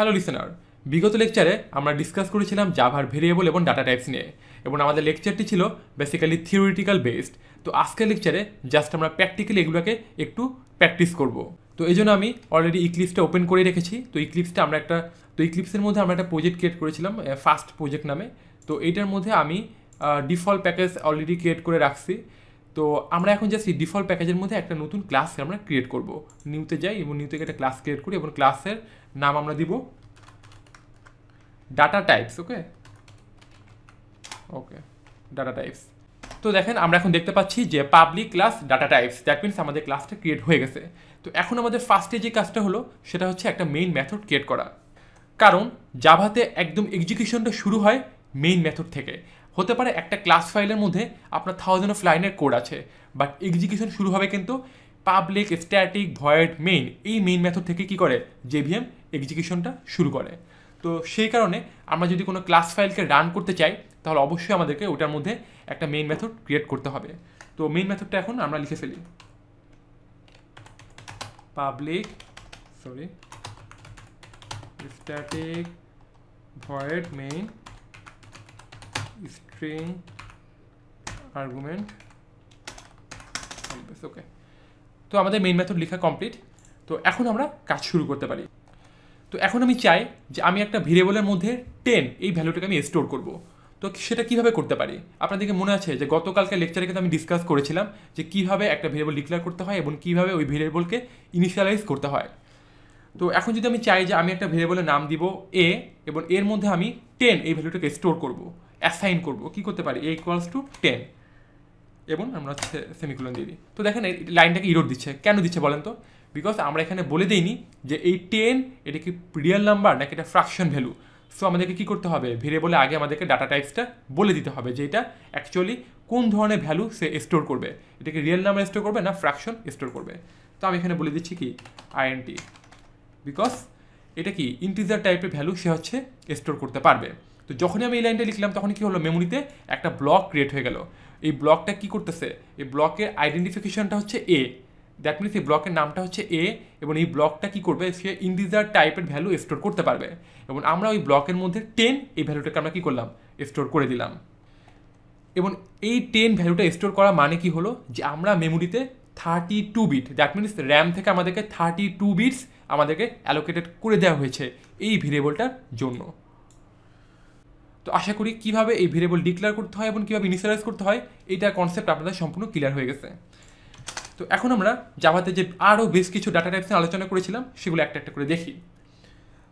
Hello listener, বিগত লেকচারে আমরা ডিসকাস করেছিলাম জাভার ভেরিয়েবল এবং ডাটা টাইপস নিয়ে, এবং আমাদের লেকচারটি ছিল বেসিক্যালি থিওরিটিক্যাল বেসড। তো আজকের লেকচারে জাস্ট আমরা প্র্যাকটিক্যালি এগুলোকে একটু প্র্যাকটিস করব। তো এই জন্য আমি অলরেডি ইক্লিপসটা ওপেন করে রেখেছি। তো ইক্লিপসের মধ্যে আমরা একটা প্রজেক্ট ক্রিয়েট করেছিলাম ফার্স্ট প্রজেক্ট নামে। তো এইটার মধ্যে আমি ডিফল্ট প্যাকেজ অলরেডি ক্রিয়েট করে রাখছি। তো আমরা এখন জাস্ট এই ডিফল্ট প্যাকেজের মধ্যে একটা নতুন ক্লাস আমরা ক্রিয়েট করব। নিউতে যাই এবং নিউ থেকে একটা ক্লাস ক্রিয়েট করি এবং ক্লাসের নাম আমরা দিব ডাটা টাইপস। ওকে ডাটা টাইপস। তো দেখেন আমরা এখন দেখতে পাচ্ছি যে public class data types, that means আমাদের ক্লাসটা ক্রিয়েট হয়ে গেছে। তো এখন আমাদের ফার্স্টে যে কাজটা হলো সেটা হচ্ছে একটা মেইন মেথড ক্রিয়েট করা, কারণ জাভাতে একদম এক্সিকিউশনটা শুরু হয় মেইন মেথড থেকে। হতে পারে একটা ক্লাস ফাইলের মধ্যে আপনার 1000 অফ লাইনের কোড আছে, বাট এক্সিকিউশন শুরু হবে কিন্তু পাবলিক স্ট্যাটিক ভয়েড মেইন, এই মেইন মেথড থেকে কি করে জেভিএম এক্সিকিউশনটা শুরু করে। তো সেই কারণে আমরা যদি কোনো ক্লাস ফাইলকে রান করতে চাই তাহলে অবশ্যই আমাদেরকে ওটার মধ্যে একটা মেইন মেথড ক্রিয়েট করতে হবে। তো মেইন মেথডটা এখন আমরা লিখে ফেলি public static void main string argument। ওকে, তো আমাদের মেইন মেথড লেখা কমপ্লিট। তো এখন আমরা কাজ শুরু করতে পারি। তো এখন আমি চাই যে আমি একটা ভেরিয়েবলের মধ্যে 10 এই ভ্যালুটাকে আমি স্টোর করব। তো সেটা কিভাবে করতে পারি? আপনাদেরকে মনে আছে যে গতকালকে লেকচারে কিন্তু আমি ডিসকাস করেছিলাম যে কিভাবে একটা ভেরিয়েবল ডিক্লেয়ার করতে হয় এবং কিভাবে ওই ভেরিয়েবলকে ইনিশিয়ালাইজ করতে হয়। তো এখন যদি আমি চাই যে আমি একটা ভেরিয়েবলের নাম দিব এ এবং এর মধ্যে আমি 10 এই ভ্যালুটাকে স্টোর করব, অ্যাসাইন করব, কি করতে পারি? a = 10 এবং আমরা হচ্ছে সেমিকোলন দিয়ে দিই। তো দেখেন এই লাইনটাকে ইরর দিচ্ছে, কেন দিচ্ছে বলেন তো? বিকজ আমরা এখানে বলে দিইনি যে এই 10 এটা কি রিয়েল নাম্বার নাকি এটা ফ্র্যাকশন ভ্যালু। সো আমাদেরকে কি করতে হবে? ভেরিয়েবলে আগে আমাদেরকে ডাটা টাইপসটা বলে দিতে হবে যে এটা অ্যাকচুয়ালি কোন ধরনের ভ্যালু সে স্টোর করবে, এটাকে রিয়েল নাম্বার স্টোর করবে না ফ্র্যাকশন স্টোর করবে। তো আমি এখানে বলে দিচ্ছি কি int, বিকজ এটা কি ইন্টিজার টাইপের ভ্যালু সে হচ্ছে স্টোর করতে পারবে। তো যখনই আমি এই লাইনটা লিখলাম তখন কি হলো, মেমোরিতে একটা ব্লক ক্রিয়েট হয়ে গেল। এই ব্লকটা কি করতেছে? এই ব্লকের আইডেন্টিফিকেশনটা হচ্ছে এ, দ্যাট মিনস এই ব্লকের নামটা হচ্ছে এ, এবং এই ব্লকটা কি করবে? সে ইন্টিজার টাইপের ভ্যালু স্টোর করতে পারবে, এবং আমরা ওই ব্লকের মধ্যে 10 এই ভ্যালুটাকে আমরা কি করলাম? স্টোর করে দিলাম। এবং এই 10 ভ্যালুটা স্টোর করা মানে কি হলো যে আমরা মেমোরিতে 32 বিট, দ্যাট মিনস র্যাম থেকে আমাদেরকে 32 বিটস আমাদেরকে অ্যালোকেটেড করে দেওয়া হয়েছে এই ভেরিয়েবলটার জন্য। তো আশা করি কীভাবে এই ভেরিয়েবল ডিক্লেয়ার করতে হয় এবং কীভাবে ইনিশিয়ালাইজ করতে হয় এইটা কনসেপ্ট আপনাদের সম্পূর্ণ ক্লিয়ার হয়ে গেছে। তো এখন আমরা জাভাতে যে আরও বেশ কিছু ডাটা টাইপস নিয়ে আলোচনা করেছিলাম সেগুলো একটা একটা করে দেখি।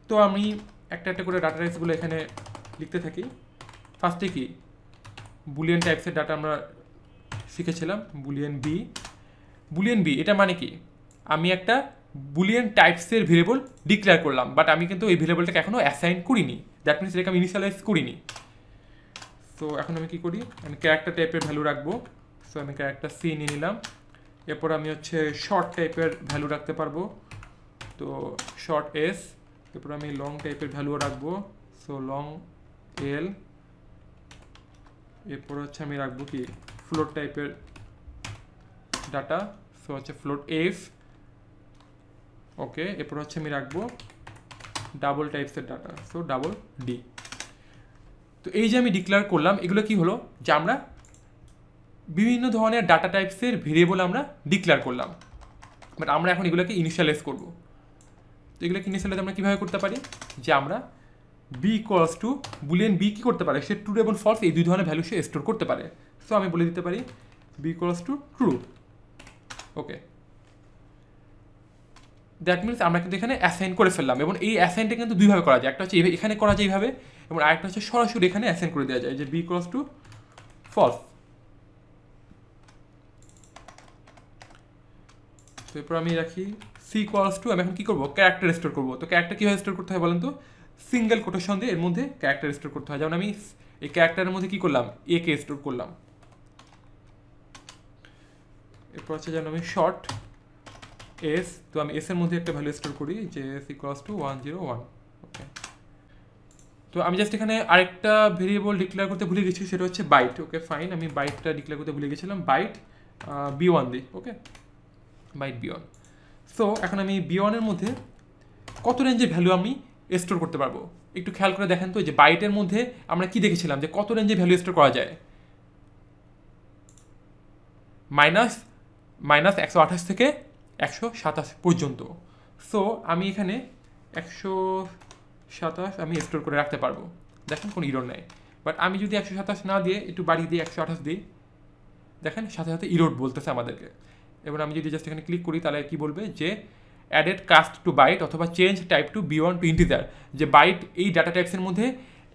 তো আমি একটা একটা করে ডাটা টাইপসগুলো এখানে লিখতে থাকি। ফার্স্টে কি বুলিয়ান টাইপসের ডাটা আমরা শিখেছিলাম, বুলিয়ান বি এটা মানে কি? আমি একটা বুলিয়ান টাইপসের ভেরিয়েবল ডিক্লেয়ার করলাম, বাট আমি কিন্তু এই ভেরিয়েবলটাকে এখনও অ্যাসাইন করিনি, দ্যাট মিনস এটাকে আমি ইনিশিয়ালাইজ করিনি। সো এখন আমি কী করি? আমি ক্যারেক্টার টাইপের ভ্যালু রাখবো। সো আমি ক্যারেক্টার সি নিয়ে নিলাম। এরপর আমি হচ্ছে শর্ট টাইপের ভ্যালু রাখতে পারবো, তো শর্ট এস। এরপর আমি লং টাইপের ভ্যালুও রাখবো, সো লং এল। এরপর হচ্ছে আমি রাখবো কি ফ্লোট টাইপের ডাটা, সো হচ্ছে ফ্লোট এফ। ওকে, এরপর হচ্ছে আমি রাখবো ডাবল টাইপসের ডাটা, সো ডাবল ডি। তো এই যে আমি ডিক্লেয়ার করলাম, এগুলো কি হলো যে আমরা বিভিন্ন ধরনের ডাটা টাইপসের ভেরিয়েবল আমরা ডিক্লেয়ার করলাম, বাট আমরা এখন এগুলোকে ইনিশিয়ালাইজ করব। তো এগুলোকে ইনিশিয়ালাইজ আমরা কীভাবে করতে পারি? যে আমরা B equals to boolean B কী করতে পারে? সে ট্রু এবং ফলস এই দুই ধরনের ভ্যালু সে স্টোর করতে পারে। সো আমি বলে দিতে পারি B equals to true. Okay, that means আমরা কিন্তু এখানে অ্যাসাইন করে ফেললাম, এবং এই অ্যাসাইনটা কিন্তু দুইভাবে করা যায়। একটা হচ্ছে এখানে করা যায় এইভাবে, এবং আরেকটা হচ্ছে সরাসরি এখানে অ্যাসাইন করে দেওয়া যায় যে বি ইকুয়ালস টু ফলস। তো এরপর আমি রাখি সি ইকুয়ালস টু, আমি এখন কী করবো? ক্যারেক্টার স্টোর করবো। তো ক্যারেক্টার কীভাবে স্টোর করতে হয় বলেন তো? সিঙ্গেল কোটেশন দিয়ে এর মধ্যে ক্যারেক্টার স্টোর করতে হয়। যেমন আমি এই ক্যারেক্টারের মধ্যে কী করলাম? এ কে স্টোর করলাম। এরপর হচ্ছে যেন আমি শর্ট এস, তো আমি এস এর মধ্যে একটা ভ্যালু স্টোর করি যে এস ইকুয়ালস টু 101। ওকে, তো আমি জাস্ট এখানে আরেকটা ভেরিয়েবল ডিক্লেয়ার করতে ভুলে গেছি, সেটা হচ্ছে বাইট। ওকে ফাইন, আমি বাইটটা ডিক্লেয়ার করতে ভুলে গেছিলাম, বাইট বি1 দিই। ওকে, বাইট বি1। সো এখন আমি বি1 এর মধ্যে কত রেঞ্জের ভ্যালু আমি স্টোর করতে পারবো। একটু খেয়াল করে দেখেন তো যে বাইটের মধ্যে আমরা কি দেখেছিলাম যে কত রেঞ্জে ভ্যালু স্টোর করা যায়, -128 থেকে 127 পর্যন্ত। সো আমি এখানে 127 আমি স্টোর করে রাখতে পারবো, দেখেন কোনো ইরোর নেই। বাট আমি যদি 127 না দিয়ে একটু বাড়িয়ে দিই 128 দিই, দেখেন সাথে সাথে ইরোড বলতেছে আমাদেরকে। এবার আমি যদি জাস্ট এখানে ক্লিক করি তাহলে কি বলবে যে অ্যাডেড কাস্ট টু বাইট অথবা change type to B1 to integer, যে বাইট এই ডাটা টাইপসের মধ্যে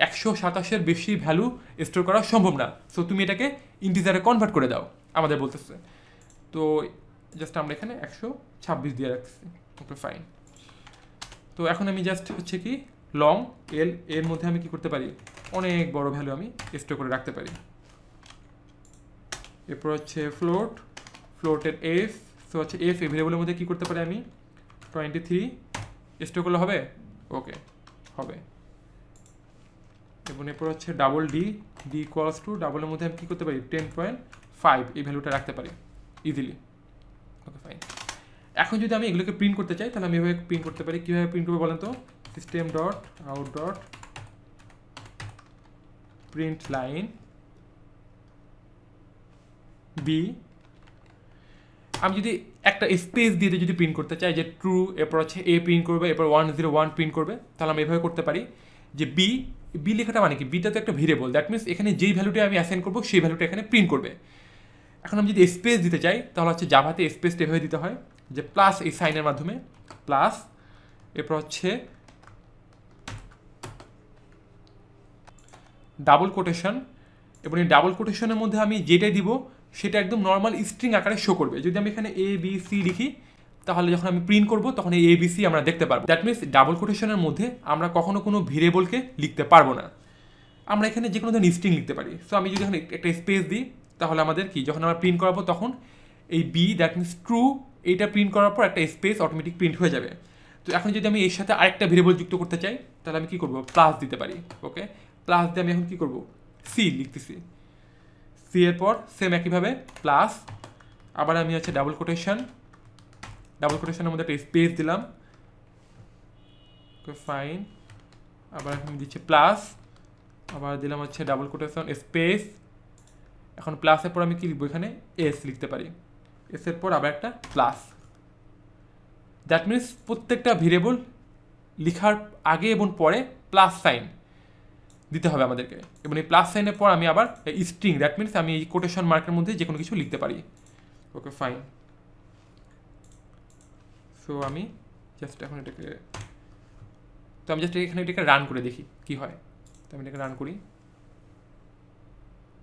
127-এর বেশি ভ্যালু স্টোর করা সম্ভব না, সো তুমি এটাকে ইন্টিজারে কনভার্ট করে দাও আমাদের বলতেছে। তো জাস্ট আমরা এখানে 126 দিয়ে রাখছি, ওকে ফাইন। তো এখন আমি জাস্ট হচ্ছে কি লং এল এর মধ্যে আমি কি করতে পারি, অনেক বড় ভ্যালু আমি স্টোর করে রাখতে পারি। এরপর হচ্ছে ফ্লোটের এফ, সো হচ্ছে এফ ভেরিয়েবলের মধ্যে কি করতে পারি আমি 23 স্টোর করলে হবে, ওকে হবে। এবং এরপর হচ্ছে ডাবল ডি ইকুয়ালস টু ডাবলের মধ্যে আমি কী করতে পারি 10.5 এই ভ্যালুটা রাখতে পারি ইজিলি, ওকে ফাইন। এখন যদি আমি এগুলোকে প্রিন্ট করতে চাই তাহলে আমি এভাবে প্রিন্ট করতে পারি। কীভাবে প্রিন্ট করবো বলেন তো, system dot out dot print line B, আমি যদি একটা স্পেস দিয়ে যদি প্রিন্ট করতে চাই যে ট্রু, এরপর হচ্ছে এ প্রিন্ট করবে, এরপর 101 প্রিন্ট করবে, তাহলে আমি এভাবে করতে পারি যে বি লেখাটা মানে কি, বিটা তো একটা ভেরিয়েবল, দ্যাট মিনস এখানে যেই ভ্যালুটা আমি অ্যাসাইন করবো সেই ভ্যালুটা এখানে প্রিন্ট করবে। এখন আমি যদি স্পেস দিতে চাই তাহলে হচ্ছে জাভাতে স্পেসটা এভাবে দিতে হয় যে প্লাস এই সাইনের মাধ্যমে প্লাস, এরপর হচ্ছে ডাবল কোটেশন, এবং এই ডাবল কোটেশনের মধ্যে আমি যেটাই দিব সেটা একদম নর্মাল স্ট্রিং আকারে শো করবে। যদি আমি এখানে ABC লিখি তাহলে যখন আমি প্রিন্ট করব তখন এই ABC আমরা দেখতে পারবো। দ্যাট মিনস ডাবল কোটেশনের মধ্যে আমরা কখনো কোনো ভেরিয়েবলকে লিখতে পারবো না, আমরা এখানে যে কোনো ধরনের স্ট্রিং লিখতে পারি। সো আমি যদি এখানে একটা স্পেস দিই তাহলে আমাদের কি, যখন আমরা প্রিন্ট করাবো তখন এই বি দ্যাট মিনস ট্রু এইটা প্রিন্ট করার পর একটা স্পেস অটোমেটিক প্রিন্ট হয়ে যাবে। তো এখন যদি আমি এর সাথে আরেকটা ভেরিয়েবল যুক্ত করতে চাই তাহলে আমি কি করবো প্লাস দিতে পারি, ওকে প্লাস দিয়ে আমি এখন কি করবো সি লিখতেছি, সি এর পর সেম একইভাবে প্লাস, আবার আমি হচ্ছে ডাবল কোটেশনের মধ্যে একটা স্পেস দিলাম, ওকে ফাইন। আবার এখন দিচ্ছি প্লাস, আবার দিলাম হচ্ছে ডাবল কোটেশন স্পেস, এখন প্লাসের পর আমি কি লিখবো এখানে এস লিখতে পারি, এস এর পর আবার একটা প্লাস। দ্যাট মিনস প্রত্যেকটা ভেরিয়েবল লেখার আগে এবং পরে প্লাস সাইন দিতে হবে আমাদেরকে, এবং এই প্লাস সাইনের পর আমি আবার স্ট্রিং, দ্যাট মিনস আমি এই কোটেশন মার্কের মধ্যে যে কোনো কিছু লিখতে পারি, ওকে ফাইন। সো আমি জাস্ট এখন এটাকে, তো আমি জাস্ট এখানে এটাকে রান করে দেখি কি হয়। তো আমি এটাকে রান করি,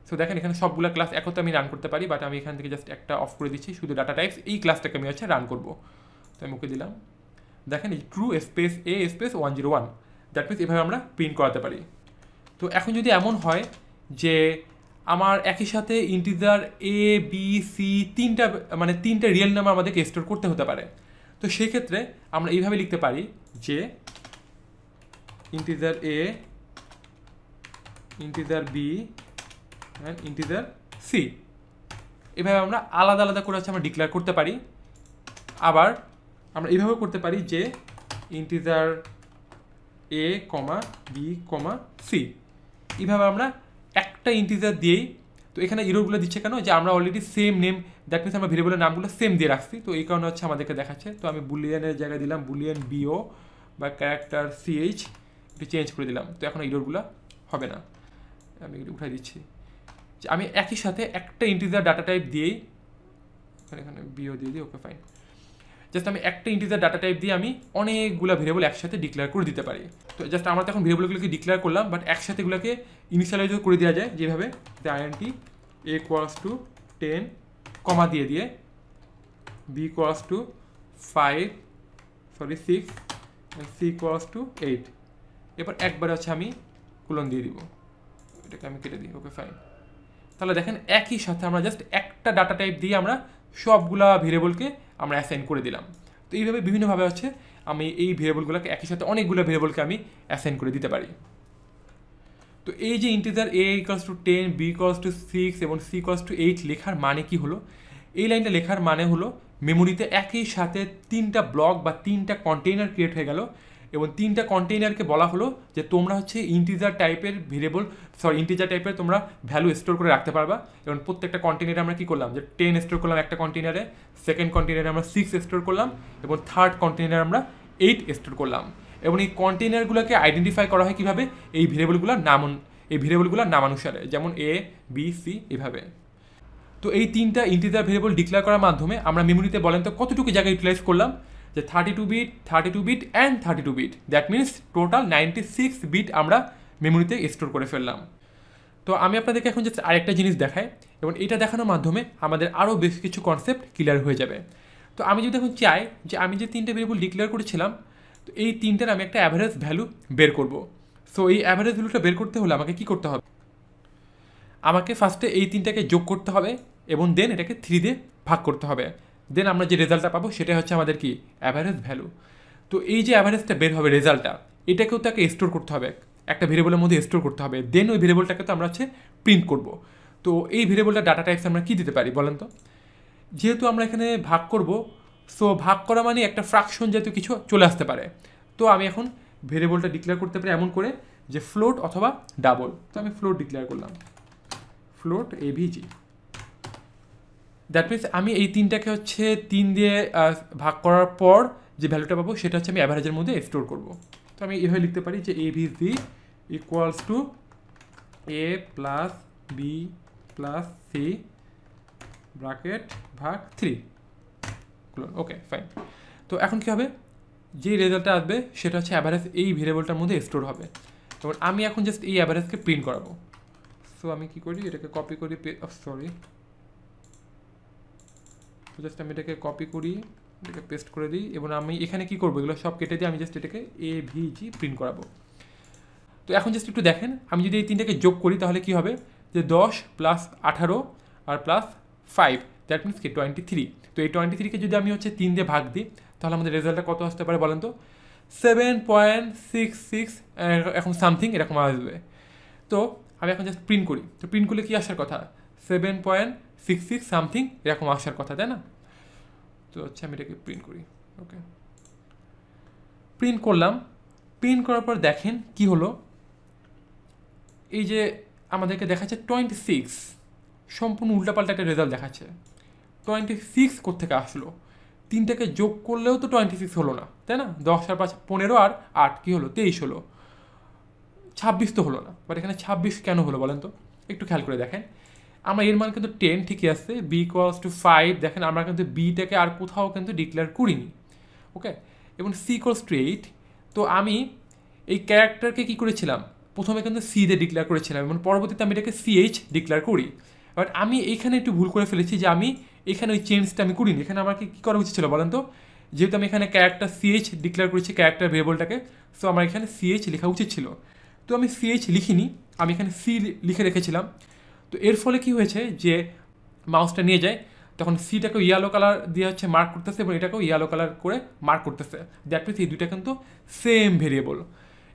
সো দেখেন এখানে সবগুলো ক্লাস একত্রে আমি রান করতে পারি, বাট আমি এখান থেকে জাস্ট একটা অফ করে দিচ্ছি, শুধু ডাটা টাইপস এই ক্লাসটাকে আমি হচ্ছে রান করবো। তো আমি ওকে দিলাম, দেখেন এই true space A space 101, that means এভাবে আমরা প্রিন্ট করাতে পারি। তো এখন যদি এমন হয় যে আমার একই সাথে ইন্টিজার এ বি সি তিনটা রিয়েল নাম্বার আমাদেরকে স্টোর করতে হতে পারে, তো সেই ক্ষেত্রে আমরা এইভাবে লিখতে পারি যে integer A, integer B and integer C, এভাবে আমরা আলাদা আলাদা করে হচ্ছে আমরা ডিক্লেয়ার করতে পারি। আবার আমরা এইভাবে করতে পারি যে ইন্টিজার এ কমা বি কমা সি, এইভাবে আমরা একটা ইন্টিজার দিয়েই, তো এখানে ইরোরগুলো দিচ্ছে কেন, যে আমরা already same name, that means আমরা ভেরিয়েবলের নামগুলো সেম দিয়ে রাখছি, তো এই কারণে হচ্ছে আমাদেরকে দেখাচ্ছে। তো আমি বুলিয়ানের জায়গায় দিলাম বুলিয়ান বিও বা ক্যারেক্টার সিএইচ, একটু চেঞ্জ করে দিলাম, তো এখন ইরোরগুলো হবে না। আমি একটু উঠাই দিচ্ছি যে আমি একই সাথে একটা ইন্টিজার ডাটা টাইপ দিয়েই, এখানে বিও দিয়ে দিই, ওকে ফাইন, জাস্ট আমি একটা ইন্টিজার ডাটা টাইপ দিয়ে আমি অনেকগুলো ভেরিয়েবল একসাথে ডিক্লেয়ার করে দিতে পারি। তো জাস্ট আমরা তো এখন ভেরিয়েবলগুলোকে ডিক্লেয়ার করলাম, বাট একসাথে এগুলোকে ইনিশিয়ালাইজ করে দেওয়া যায় যেভাবে int a equals to 10 কমা দিয়ে b equals to 6 and c equals to 8, এরপর একবার হচ্ছে আমি কোলন দিয়ে দিব, এটাকে আমি কেটে দিই, ওকে ফাইন। তাহলে দেখেন একই সাথে আমরা জাস্ট একটা ডাটা টাইপ দিয়ে আমরা সবগুলা ভেরিয়েবলকে আমরা অ্যাসাইন করে দিলাম। তো এইভাবে বিভিন্নভাবে হচ্ছে আমি এই ভেরিয়েবলগুলোকে একই সাথে অনেকগুলো ভেরিয়েবলকে আমি অ্যাসাইন করে দিতে পারি। তো এই যে integer a equals to 10, b equals to 6 এবং c equals to 8 লেখার মানে কি হলো, এই লাইনটা লেখার মানে হলো মেমোরিতে একই সাথে তিনটা ব্লক বা তিনটা কন্টেইনার ক্রিয়েট হয়ে গেল, এবং 3টা কন্টেইনারকে বলা হলো যে তোমরা হচ্ছে ইন্টিজার টাইপের ইন্টিজার টাইপের তোমরা ভ্যালু স্টোর করে রাখতে পারবা। এবং প্রত্যেকটা কন্টেইনারে আমরা কি করলাম যে 10 স্টোর করলাম একটা কন্টেইনারে, সেকেন্ড কন্টেইনারে আমরা 6 স্টোর করলাম এবং থার্ড কন্টেইনারে আমরা 8 স্টোর করলাম। এবং এই কন্টেইনারগুলোকে আইডেন্টিফাই করা হয় কীভাবে, এই ভেরিয়েবলগুলোর নামানুসারে, যেমন এ বি সি এভাবে। তো এই 3টা ইন্টিজার ভেরিয়েবল ডিক্লেয়ার করার মাধ্যমে আমরা মেমোরিতে বলেন তো কতটুকু জায়গা ইউটিলাইজ করলাম, যে 32 bit and 32 bit, that means total 96 bit আমরা মেমোরিতে স্টোর করে ফেললাম। তো আমি আপনাদেরকে এখন জাস্ট আরেকটা জিনিস দেখাই, এবং এটা দেখানোর মাধ্যমে আমাদের আরও বেশ কিছু কনসেপ্ট ক্লিয়ার হয়ে যাবে। তো আমি যদি এখন চাই যে আমি যে 3টে ভেরিয়েবল ডিক্লেয়ার করেছিলাম, তো এই 3টার আমি একটা অ্যাভারেজ ভ্যালু বের করব। সো এই অ্যাভারেজ ভ্যালুটা বের করতে হলে আমাকে কী করতে হবে, আমাকে ফার্স্টে এই 3টাকে যোগ করতে হবে এবং দেন এটাকে 3 দিয়ে ভাগ করতে হবে। দেন আমরা যে রেজাল্টটা পাবো সেটা হচ্ছে আমাদের কি অ্যাভারেজ ভ্যালু। তো এই যে অ্যাভারেজটা বের হবে রেজাল্টটা, এটাকেও তাকে স্টোর করতে হবে, একটা ভেরিয়েবলের মধ্যে স্টোর করতে হবে। দেন ওই ভেরিয়েবলটাকে তো আমরা হচ্ছে প্রিন্ট করব। তো এই ভেরিয়েবলটা ডাটা টাইপস আমরা কী দিতে পারি বলেন তো? যেহেতু আমরা এখানে ভাগ করব, সো ভাগ করা মানে একটা ফ্র্যাকশন জাতীয় কিছু চলে আসতে পারে। তো আমি এখন ভেরিয়েবলটা ডিক্লেয়ার করতে পারি এমন করে যে ফ্লোট অথবা ডাবল। তো আমি ফ্লোট ডিক্লেয়ার করলাম, ফ্লোট এভিজি। দ্যাট মিনস আমি এই 3টাকে হচ্ছে 3 দিয়ে ভাগ করার পর যে ভ্যালুটা পাবো সেটা হচ্ছে আমি অ্যাভারেজের মধ্যে স্টোর করব। তো আমি এভাবে লিখতে পারি যে AVG equals to A plus B plus C bracket ভাগ 3। Okay fine. তো এখন কী হবে, যেই রেজাল্টটা আসবে সেটা হচ্ছে অ্যাভারেজ এই ভেরিয়েবলটার মধ্যে স্টোর হবে। এবং আমি এখন জাস্ট এই অ্যাভারেজকে প্রিন্ট করাবো। সো আমি কী করি, এটাকে কপি করি, তো জাস্ট আমি এটাকে কপি করি, এটাকে পেস্ট করে দিই, এবং আমি এখানে কী করবো, এগুলো সব কেটে দিয়ে আমি জাস্ট এটাকে এভিজি প্রিন্ট করাবো। তো এখন জাস্ট একটু দেখেন, আমি যদি এই 3টাকে যোগ করি তাহলে কী হবে, যে 10 প্লাস 18 আর প্লাস 5, দ্যাট মিনস কি 23। তো এই 23কে যদি আমি হচ্ছে 3 দিয়ে ভাগ দিই তাহলে আমাদের রেজাল্টটা কত আসতে পারে বলেন তো? 7.66 এখন সামথিং এরকম আসবে। তো আমি এখন জাস্ট প্রিন্ট করি, তো প্রিন্ট করলে কী আসার কথা, 7.66 সামথিং এরকম আসার কথা, তাই না? তো হচ্ছে আমি এটাকে প্রিন্ট করি। ওকে, প্রিন্ট করলাম। প্রিন্ট করার পর দেখেন কি হলো, এই যে আমাদেরকে দেখাচ্ছে 26, সম্পূর্ণ উল্টাপাল্টা একটা রেজাল্ট দেখাচ্ছে। 26 কোত্থেকে আসলো? 3টাকে যোগ করলেও তো 26 হলো না, তাই না? 10 আর 5 15 আর 8 কী হলো, 23 হলো, 26 তো হলো না। বাট এখানে 26 কেন হলো বলেন তো? একটু খেয়াল করে দেখেন, আমরা এর মান কিন্তু 10 ঠিকই আসছে, বি ইকুয়ালস টু 5, দেখেন আমরা কিন্তু বিটাকে আর কোথাও কিন্তু ডিক্লেয়ার করিনি। ওকে, এবং সি ইকুয়ালস টু 8। তো আমি এই ক্যারেক্টারকে কী করেছিলাম, প্রথমে কিন্তু সি দিয়ে ডিক্লেয়ার করেছিলাম এবং পরবর্তীতে আমি এটাকে সিএইচ ডিক্লেয়ার করি। বাট আমি এইখানে একটু ভুল করে ফেলেছি যে আমি এখানে ওই চেঞ্জটা আমি করিনি। এখানে আমাকে কী করা উচিত ছিল বলেন তো? যেহেতু আমি এখানে ক্যারেক্টার সিএইচ ডিক্লেয়ার করেছি ক্যারেক্টার ভেরিয়েবলটাকে, সো আমার এখানে সিএইচ লেখা উচিত ছিল। তো আমি সিএইচ লিখিনি, আমি এখানে সি লিখে রেখেছিলাম। তো এর ফলে কি হয়েছে, যে মাউসটা নিয়ে যায় তখন সিটাকেও ইয়েলো কালার দিয়ে হচ্ছে মার্ক করতেছে এবং এটাকেও ইয়েলো কালার করে মার্ক করতেছে। দ্যাট মিনস এই দুইটা কিন্তু সেম ভেরিয়েবল।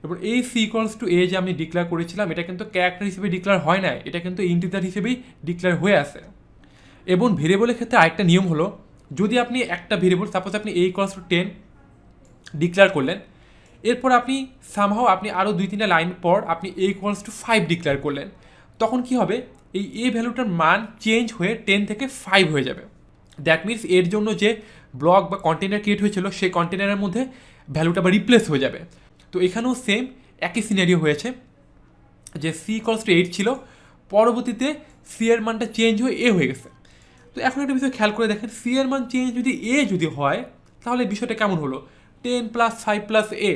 এবং এই সি ইকুয়ালস টু এ যে আমি ডিক্লেয়ার করেছিলাম এটা কিন্তু ক্যারেক্টার হিসেবে ডিক্লেয়ার হয় না, এটা কিন্তু ইন্টিজার হিসেবেই ডিক্লেয়ার হয়ে আসে। এবং ভেরিয়েবলের ক্ষেত্রে আরেকটা নিয়ম হলো, যদি আপনি একটা ভেরিয়েবল সাপোজ আপনি এ ইকুয়ালস টু 10 ডিক্লেয়ার করলেন, এরপর আপনি সামহাও আপনি আরও 2-3টা লাইন পর আপনি এ ইকুয়ালস টু 5 ডিক্লেয়ার করলেন, তখন কি হবে, এই এ ভ্যালুটার মান চেঞ্জ হয়ে 10 থেকে 5 হয়ে যাবে। দ্যাট মিনস এর জন্য যে ব্লক বা কন্টেনার ক্রিয়েট হয়েছিল সেই কন্টেনারের মধ্যে ভ্যালুটা বা রিপ্লেস হয়ে যাবে। তো এখানেও সেম একই সিনারিও হয়েছে, যে সি ইকুয়ালস টু 8 ছিল, পরবর্তীতে সি এর মানটা চেঞ্জ হয়ে এ হয়ে গেছে। তো এখন একটা বিষয় খেয়াল করে দেখেন, সি এর মান চেঞ্জ যদি এ যদি হয় তাহলে বিষয়টা কেমন হলো, 10 প্লাস 5 প্লাস এ,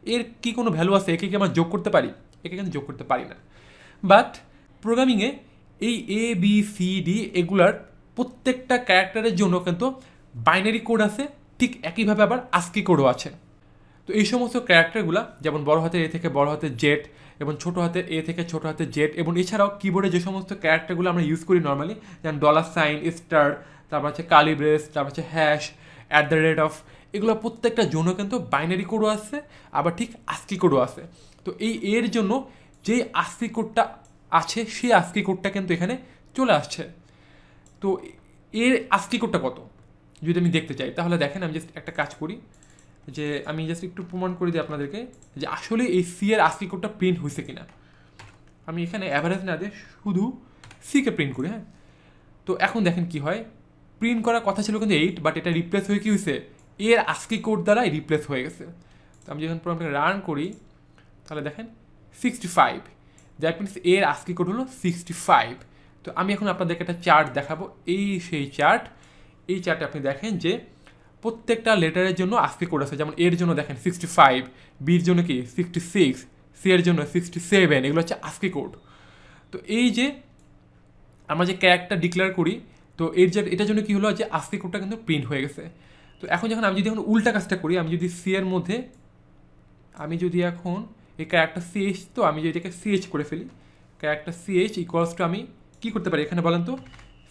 এর কি কোনো ভ্যালু আছে? একে কি আমরা যোগ করতে পারি? একে কিন্তু যোগ করতে পারি না। বাট প্রোগ্রামিংয়ে এই এ বি সি ডি এগুলার প্রত্যেকটা ক্যারেক্টারের জন্য কিন্তু বাইনারি কোড আছে, ঠিক একইভাবে আবার আস্কি কোডও আছে। তো এই সমস্ত ক্যারেক্টারগুলো যেমন বড় হাতের এ থেকে বড় হাতের জেড এবং ছোটো হাতের এ থেকে ছোটো হাতের জেড, এবং এছাড়াও কিবোর্ডে যে সমস্ত ক্যারেক্টারগুলো আমরা ইউজ করি নর্মালি, যেমন $, স্টার, তারপর হচ্ছে কালি ব্রেস, তারপর হচ্ছে হ্যাশ, @ এগুলো প্রত্যেকটার জন্য কিন্তু বাইনারি কোডও আছে, আবার ঠিক আস্কি কোডও আছে। তো এই এর জন্য যেই আস্কি কোডটা আছে সেই আস্কি কোডটা কিন্তু এখানে চলে আসছে। তো এর আস্কি কোডটা কত যদি আমি দেখতে চাই, তাহলে দেখেন আমি জাস্ট একটা কাজ করি, যে আমি জাস্ট একটু প্রমাণ করে দিই আপনাদেরকে যে আসলে এই সি এর আস্কি কোডটা প্রিন্ট হয়েছে কিনা। আমি এখানে অ্যাভারেজ না দিয়ে শুধু সিকে প্রিন্ট করি, হ্যাঁ। তো এখন দেখেন কি হয়, প্রিন্ট করার কথা ছিল কিন্তু 8, বাট এটা রিপ্লেস হয়ে কি হয়েছে, এর আস্কি কোড দ্বারা রিপ্লেস হয়ে গেছে। তো আমি যখন প্রোগ্রামটা রান করি তাহলে দেখেন 65, দ্যাট মিনস এর আস্কি কোড হলো 65। তো আমি এখন আপনাদেরকে একটা চার্ট দেখাবো, এই সেই চার্ট। এই চার্টে আপনি দেখেন যে প্রত্যেকটা লেটারের জন্য আস্কি কোড আছে। যেমন এর জন্য দেখেন 65, বির জন্য কি 66, সি এর জন্য 67, এগুলো হচ্ছে আস্কি কোড। তো এই যে আমরা যে ক্যারেক্টার ডিক্লেয়ার করি, তো এটার জন্য কি হলো যে আস্কি কোডটা কিন্তু প্রিন্ট হয়ে গেছে। তো এখন যখন আমি যদি এখন উল্টা কাজটা করি, আমি যদি সি এর মধ্যে আমি যদি এখন এই ক্যারেক্টার সিএইচ, তো আমি যদি এটাকে সিএইচ করে ফেলি, ক্যারেক্টার সিএইচ ইকুয়ালস টু আমি কী করতে পারি এখানে বলেন তো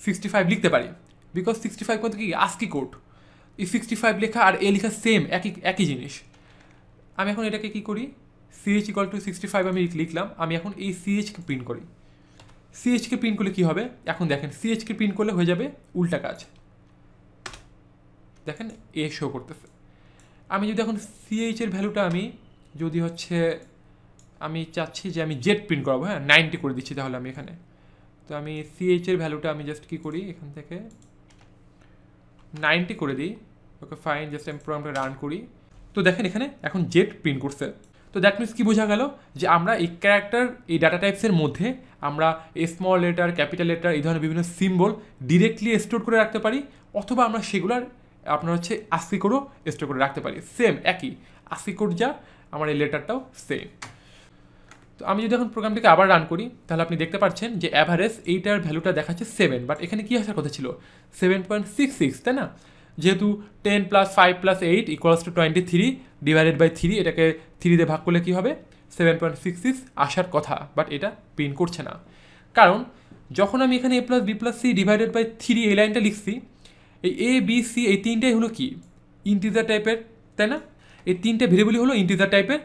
65 লিখতে পারি, বিকজ 65 কিন্তু কি আস্কি কোড। এই 65 লেখা আর এ লেখা সেম, একই জিনিস। আমি এখন এটাকে কি করি, সিএইচ ইকুয়াল টু 65 আমি লিখলাম, আমি এখন এই সিএইচকে প্রিন্ট করি। সিএইচকে প্রিন্ট করলে কী হবে, এখন দেখেন সিএইচকে প্রিন্ট করলে হয়ে যাবে উল্টা কাজ, দেখেন এ শো করতেছে। আমি যদি এখন সিএইচ এর ভ্যালুটা আমি যদি হচ্ছে আমি চাচ্ছি যে আমি জেড প্রিন্ট করাবো, হ্যাঁ 90 করে দিচ্ছি তাহলে আমি এখানে। তো আমি সিএইচ এর ভ্যালুটা আমি জাস্ট কী করি, এখান থেকে 90 করে দিই, ওকে ফাইন, জাস্ট আমি প্রোগ্রামটা রান করি। তো দেখেন এখানে এখন জেড প্রিন্ট করছে। তো দ্যাট মিনস কী বোঝা গেল যে আমরা এই ক্যারেক্টার এই ডাটা টাইপসের মধ্যে আমরা স্মল লেটার, ক্যাপিটাল লেটার, এই ধরনের বিভিন্ন সিম্বল ডিরেক্টলি স্টোর করে রাখতে পারি, অথবা আমরা সেগুলার আপনার হচ্ছে আস্কি কোডও স্টোর করে রাখতে পারি, সেম একই আস্কি কোড যা আমার এই লেটারটাও সেম। তো আমি যদি এখন প্রোগ্রামটিকে আবার রান করি তাহলে আপনি দেখতে পাচ্ছেন যে অ্যাভারেজ এইটার ভ্যালুটা দেখাচ্ছে 7, বাট এখানে কী আসার কথা ছিল 7.66, তাই না? যেহেতু 10 + 5 + 8 = 23 ডিভাইডেড বাই 3, এটাকে 3 দিয়ে ভাগ করলে কী হবে 7.66 আসার কথা, বাট এটা প্রিন্ট করছে না। কারণ যখন আমি এখানে a + b + c divided by 3 এই লাইনটা লিখছি, এই এ বি সি এই তিনটাই হলো কি ইন্টিজার টাইপের, তাই না? এই তিনটে ভেরিয়েবলই হলো ইন্টিজার টাইপের।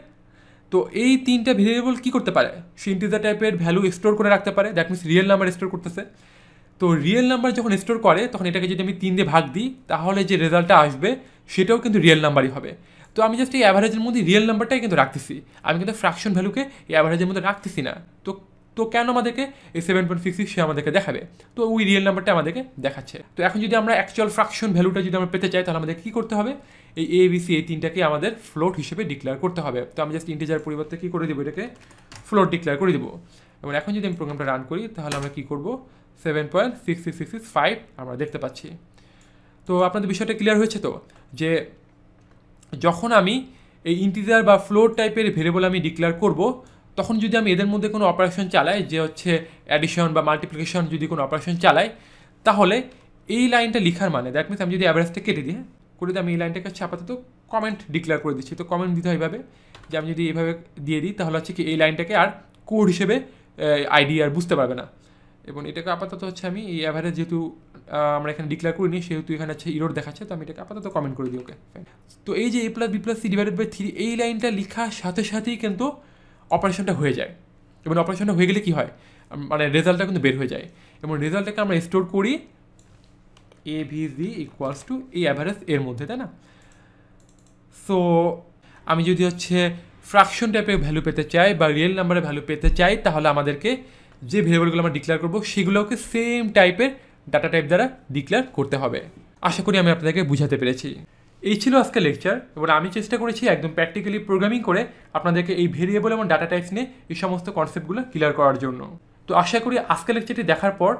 তো এই তিনটা ভেরিয়েবল কী করতে পারে, সে ইন্টিজার টাইপের ভ্যালু স্টোর করে রাখতে পারে, that means real number store করতেছে। তো রিয়েল নাম্বার যখন স্টোর করে তখন এটাকে যদি আমি 3 দিয়ে ভাগ দিই তাহলে যে রেজাল্টটা আসবে সেটাও কিন্তু রিয়েল নাম্বারই হবে। তো আমি জাস্ট এই অ্যাভারেজের মধ্যে রিয়েল নাম্বারটাই কিন্তু রাখতেছি, আমি কিন্তু ফ্র্যাকশন ভ্যালুকে এই অ্যাভারেজের মধ্যে রাখতেছি না। তো তো কেন আমাদেরকে এই 7.66 সে আমাদেরকে দেখাবে, তো ওই রিয়েল নাম্বারটা আমাদেরকে দেখাচ্ছে। তো এখন যদি আমরা অ্যাকচুয়াল ফ্র্যাকশন ভ্যালুটা যদি আমরা পেতে চাই তাহলে আমাদের কী করতে হবে, এই এ বি সি এই তিনটাকে আমাদের ফ্লোট হিসেবে ডিক্লেয়ার করতে হবে। তো আমি জাস্ট ইন্টিজার পরিবর্তে কী করে দেবো, এটাকে ফ্লোট ডিক্লেয়ার করে দেবো। এবং এখন যদি আমি প্রোগ্রামটা রান করি তাহলে আমরা কী করবো 7.6665 আমরা দেখতে পাচ্ছি। তো আপনাদের বিষয়টা ক্লিয়ার হয়েছে তো, যে যখন আমি এই ইন্টিজার বা ফ্লোট টাইপের ভেরিয়েবল আমি ডিক্লেয়ার করব, তখন যদি আমি এদের মধ্যে কোনো অপারেশন চালাই, যে হচ্ছে অ্যাডিশন বা মাল্টিপ্লিকেশন যদি কোনো অপারেশন চালাই, তাহলে এই লাইনটা লিখার মানে দ্যাট মিনস আমি যদি অ্যাভারেজটা কেটে দিই, করে দিই, আমি এই লাইনটাকে হচ্ছে আপাতত কমেন্ট ডিক্লেয়ার করে দিচ্ছি। তো কমেন্ট দিতে হয় এইভাবে, যে আমি যদি এইভাবে দিয়ে দিই তাহলে হচ্ছে কি এই লাইনটাকে আর কোড হিসেবে আইডি আর বুঝতে পারবে না। এবং এটাকে আপাতত হচ্ছে আমি এই অ্যাভারেজ যেহেতু আমরা এখানে ডিক্লেয়ার করিনি সেহেতু এখানে হচ্ছে ইরোর দেখাচ্ছে, তো আমি এটাকে আপাতত কমেন্ট করে দিই, ওকে ফাইন। তো এই যে a + b + c divided by 3 এই লাইনটা লেখার সাথে সাথেই কিন্তু অপারেশনটা হয়ে যায়। এবং অপারেশনটা হয়ে গেলে কী হয়, মানে রেজাল্টটা কিন্তু বের হয়ে যায়। এবং রেজাল্টটাকে আমরা স্টোর করি A V G equals to এই অ্যাভারেজ এর মধ্যে, তাই না? সো আমি যদি হচ্ছে ফ্র্যাকশন টাইপের ভ্যালু পেতে চাই বা রিয়েল নাম্বারের ভ্যালু পেতে চাই, তাহলে আমাদেরকে যে ভেরিয়েবলগুলো আমরা ডিক্লেয়ার করবো সেগুলোকে সেম টাইপের ডাটা টাইপ দ্বারা ডিক্লেয়ার করতে হবে। আশা করি আমি আপনাদেরকে বুঝাতে পেরেছি। এই ছিল আজকের লেকচার, এবং আমি চেষ্টা করেছি একদম প্র্যাকটিক্যালি প্রোগ্রামিং করে আপনাদেরকে এই ভেরিয়েবল এবং ডাটা টাইপস নিয়ে এই সমস্ত কনসেপ্টগুলো ক্লিয়ার করার জন্য। তো আশা করি আজকের লেকচারটি দেখার পর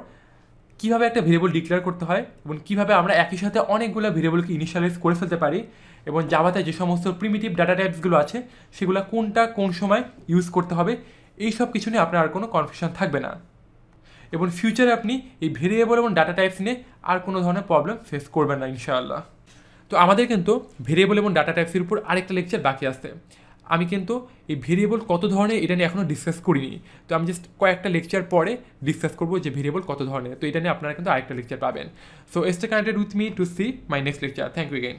কীভাবে একটা ভেরিয়েবল ডিক্লেয়ার করতে হয় এবং কীভাবে আমরা একই সাথে অনেকগুলো ভেরিয়েবলকে ইনিশিয়ালাইজ করে ফেলতে পারি, এবং জাভাতে যে সমস্ত প্রিমিটিভ ডাটা টাইপসগুলো আছে সেগুলো কোনটা কোন সময় ইউজ করতে হবে, এই সব কিছু নিয়ে আপনার আর কোনো কনফিউশন থাকবে না। এবং ফিউচারে আপনি এই ভেরিয়েবল এবং ডাটা টাইপস নিয়ে আর কোনো ধরনের প্রবলেম ফেস করবেন না ইনশাআল্লাহ। তো আমাদের কিন্তু ভেরিয়েবল এবং ডাটা টাইপসের উপর আরেকটা লেকচার বাকি আছে। আমি কিন্তু এই ভেরিয়েবল কত ধরনের এটা নিয়ে এখনও ডিসকাস করিনি। তো আমি জাস্ট কয়েকটা লেকচার পরে ডিসকাস করবো যে ভেরিয়েবল কত ধরনের। তো এটা নিয়ে আপনারা কিন্তু আরেকটা লেকচার পাবেন। So stay connected with me to see my next lecture. Thank you again.